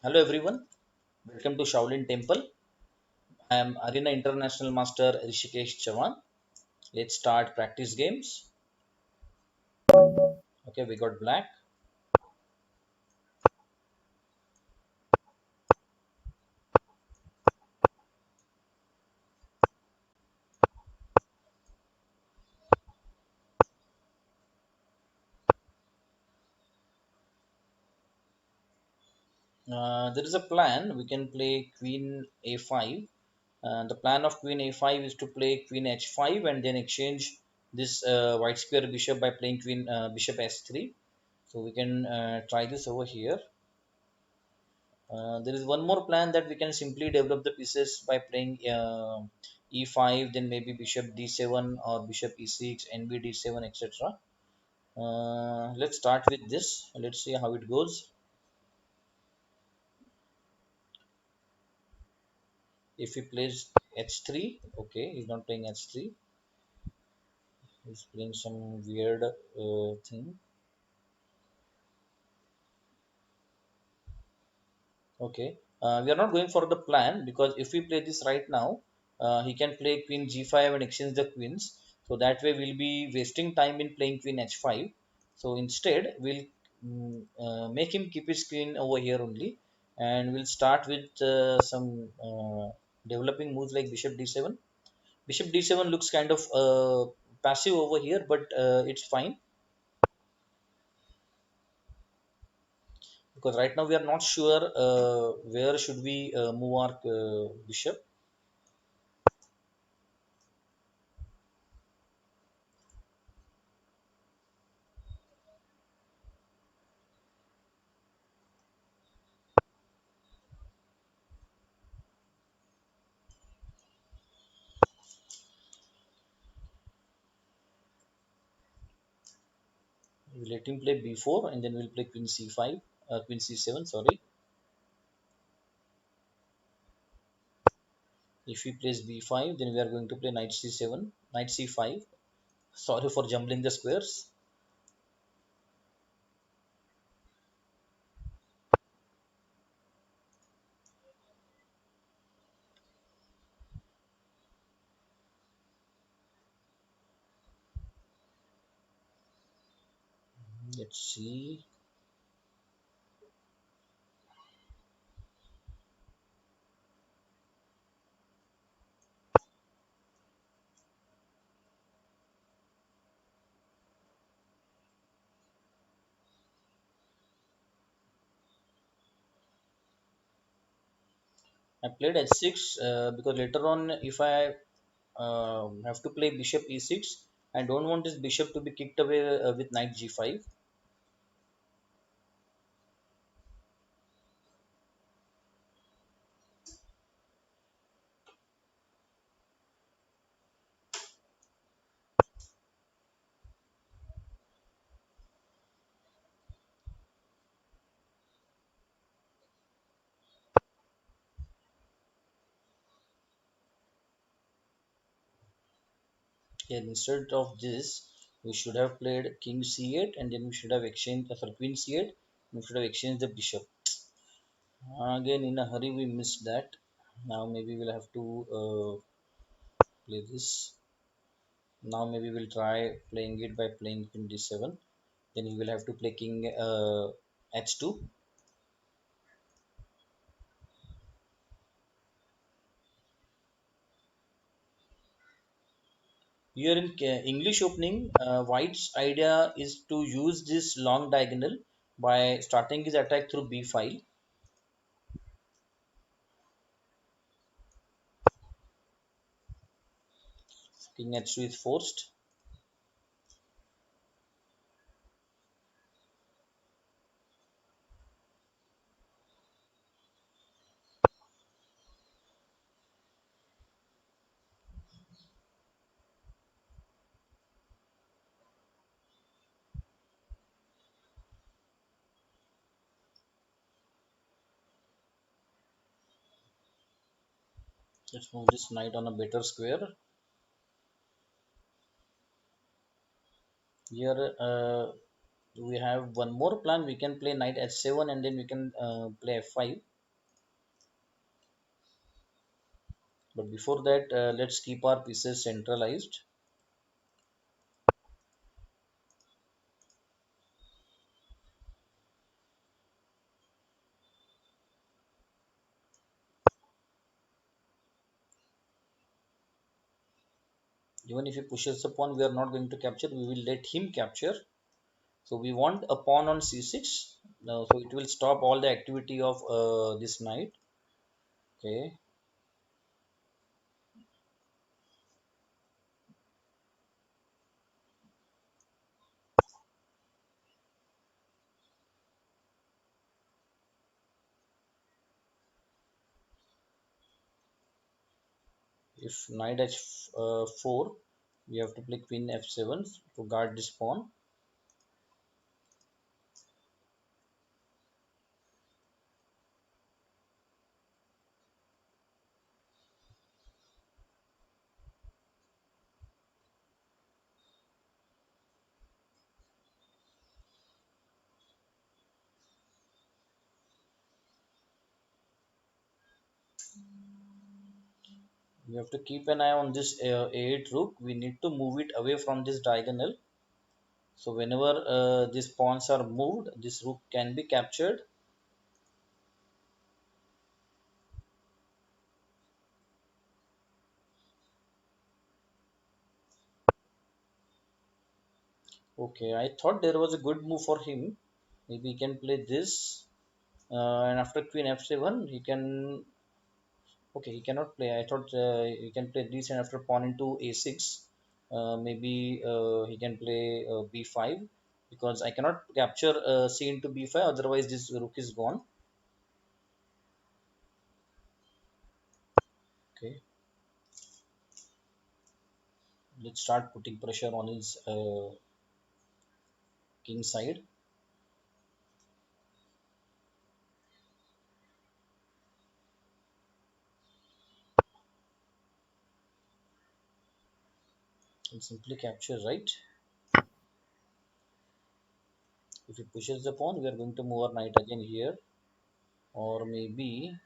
Hello everyone, welcome to Shaolin Temple. I am Arena International Master Rishikesh Chavan. Let's start practice games. Okay, we got black. There is a plan. We can play Queen A5. The plan of Queen A5 is to play Queen H5 and then exchange this white square bishop by playing Queen Bishop S3. So we can try this over here. There is one more plan that we can simply develop the pieces by playing e5, then maybe bishop d7 or bishop e6, nb d7, etc. Let's start with this. Let's see how it goes. If he plays h3, okay, he's not playing h3. He's playing some weird thing. Okay, we are not going for the plan because if we play this right now, he can play queen g5 and exchange the queens. So that way we'll be wasting time in playing queen h5. So instead, we'll make him keep his queen over here only, and we'll start with some developing moves like bishop d7. Bishop d7 looks kind of passive over here, but it's fine because right now we are not sure where should we move our bishop. We let him play b4 and then we'll play queen c5, queen c7, sorry. If he plays b5, then we are going to play knight c7, knight c5. Sorry for jumbling the squares. Let's see. I played h6 because later on, if I have to play bishop e6, I don't want this bishop to be kicked away with knight g5. And instead of this, we should have played king c8 and then we should have exchanged, sorry, queen c8. We should have exchanged the bishop. Again, in a hurry, we missed that. Now maybe we'll have to play this. Now maybe we'll try playing it by playing king d7. Then he will have to play king h2. Here in English opening, White's idea is to use this long diagonal by starting his attack through b file. King h2 is forced. Let's move this knight on a better square. Here, We have one more plan. We can play knight h7 and then we can play f5. But before that, let's keep our pieces centralized. Even if he pushes the pawn, we are not going to capture. We will let him capture. So we want a pawn on c6. So it will stop all the activity of this knight. Okay. If knight h4, we have to play queen f7 to guard this pawn. We have to keep an eye on this a8 rook. We need to move it away from this diagonal. So whenever these pawns are moved, this rook can be captured. Okay, I thought there was a good move for him. Maybe he can play this, and after queen f7, he can. Okay, he cannot play. I thought he can play this, and after pawn into a6, maybe he can play b5 because I cannot capture c into b5. Otherwise, this rook is gone. Okay, let's start putting pressure on his king side. And simply capture, right? If he pushes the pawn, we are going to move our knight again here, or maybe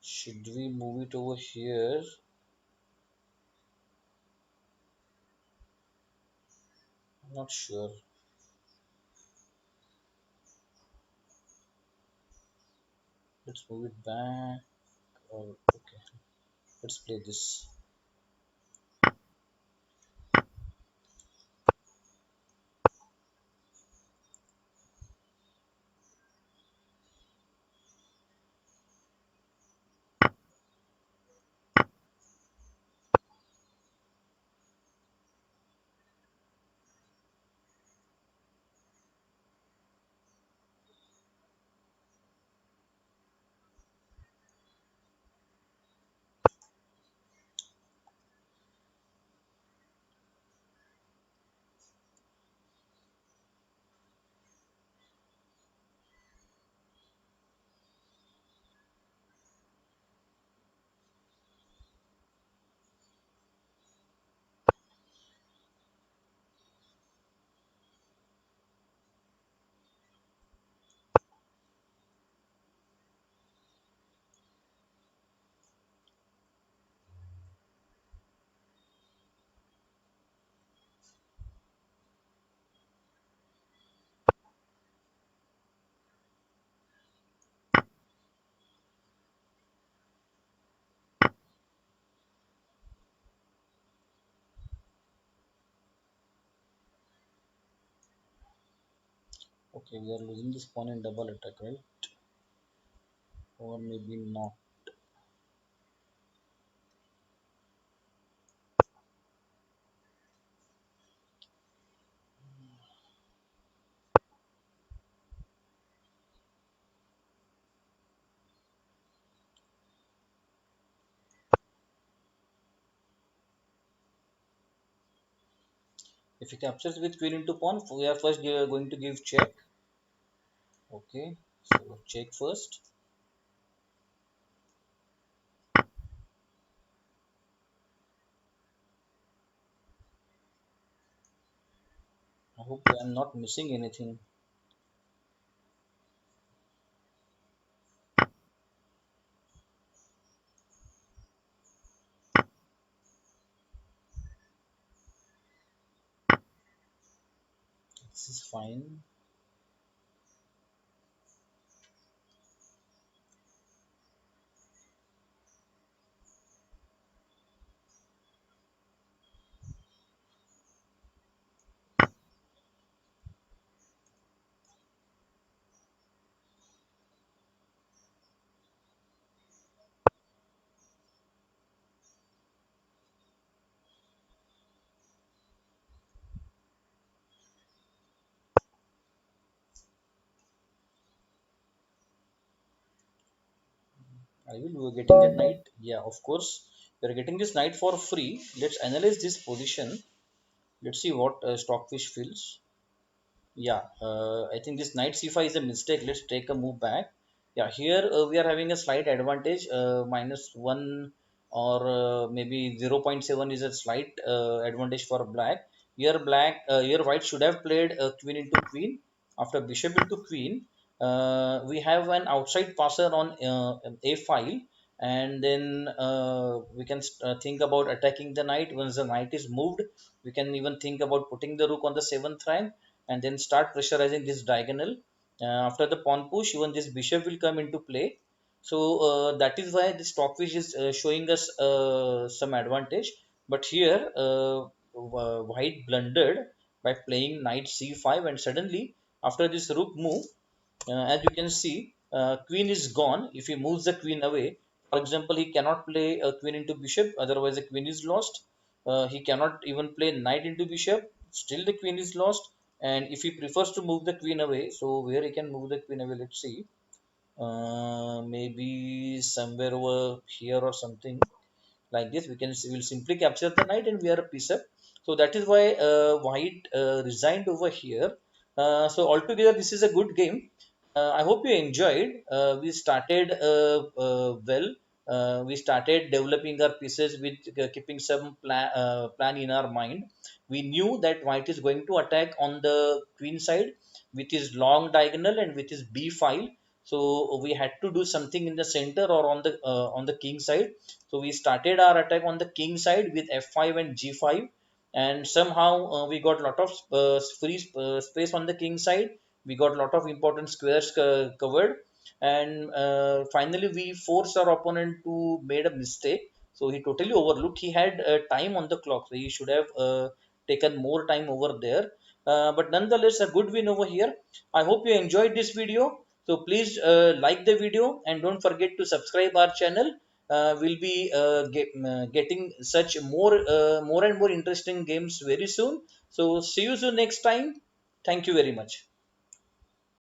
should we move it over here? I'm not sure. Let's move it back. Or okay, let's play this. Okay, we are losing this pawn in double attack, right? Or maybe not. If he captures with queen into pawn, we are first going to give check. Okay, so check first. hope I'm not missing anything. This is fine. Are you getting that knight? Yeah, of course. We're getting this knight for free. Let's analyze this position. Let's see what Stockfish feels. Yeah, I think this knight c5 is a mistake. Let's take a move back. Yeah, here we are having a slight advantage, -1 or maybe 0.7 is a slight advantage for black. Here white should have played queen into queen. After bishop into queen, we have an outside passer on a file, and then we can think about attacking the knight. Once the knight is moved, we can even think about putting the rook on the seventh rank and then start pressurizing this diagonal. After the pawn push, even this bishop will come into play. So that is why the stockfish is showing us some advantage. But here, white blundered by playing knight c5, and suddenly after this rook move, as you can see, queen is gone. If he moves the queen away, for example, he cannot play a queen into bishop, otherwise the queen is lost. He cannot even play knight into bishop, still the queen is lost. And if he prefers to move the queen away, so where he can move the queen away, let's see. Maybe somewhere over here or something like this. We'll simply capture the knight and we are a piece up. So that is why white resigned over here. So altogether, this is a good game. I hope you enjoyed. We started well. We started developing our pieces with keeping some plan in our mind. We knew that white is going to attack on the queen side with his long diagonal and with his b file. So we had to do something in the center or on the king side. So we started our attack on the king side with f5 and g5, and somehow we got a lot of free space on the king side. We got a lot of important squares covered, and finally we forced our opponent to made a mistake. So he totally overlooked. He had time on the clock, so he should have taken more time over there. But nonetheless, a good win over here. I hope you enjoyed this video. So please like the video and don't forget to subscribe our channel. We'll be getting such more and more interesting games very soon. So see you soon next time. Thank you very much.